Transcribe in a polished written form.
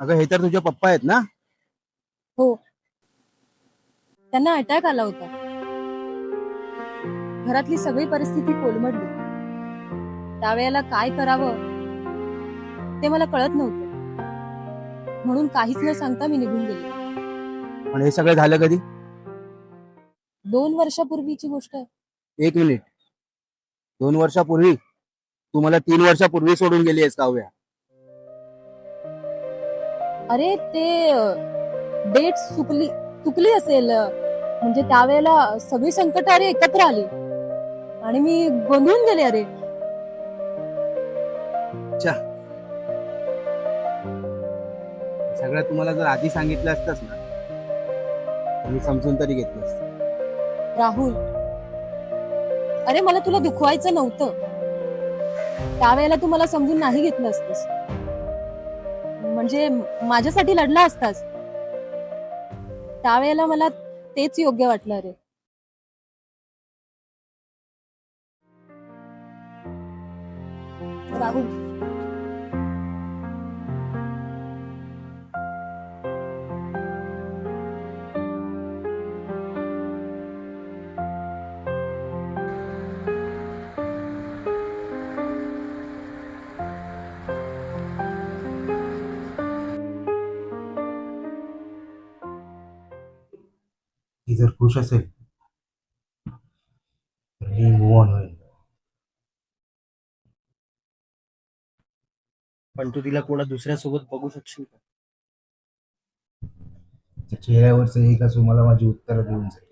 अगं हे तर तुझे पप्पा आहेत ना? हो. त्यांना अटॅक आला होता. घरातली सगळी परिस्थिती कोलमडली. त्यावेळेला काय करावं ते मला कळत नव्हतं. म्हणून काहीच न सांगता मी निघून गेले. पण हे सगळं झालं कधी? 2 वर्षापूर्वीची गोष्ट आहे. एक मिनिट. 2 वर्षापूर्वी? तू मला 3 वर्षापूर्वी सोडून गेली आहेस काव्या. अरे ते डेट चुकली असेल. म्हणजे त्यावेळेला सगळी संकट अरे एकत्र आली आणि मी गोंधळून गेले अरे. अच्छा. सगळं तुम्हाला जर आधी सांगितलं असतंस ना तर मी समजून तरी घेतलं असतं. राहुल, अरे मला तुला दुखवायचं नव्हतं. त्यावेळेला तू मला समजून नाही घेतलं असतंस. म्हणजे माझ्यासाठी लढला असतास. त्यावेळेला मला तेच योग्य वाटलं रे. राहुल, ती जर खुश असेल तर मी मूव ऑन होईल. पण तू तिला कोणा दुसऱ्यासोबत बघू शकशील का? त्या चेहऱ्यावरचं एक असू मला माझी उत्तरं देऊन जाईल.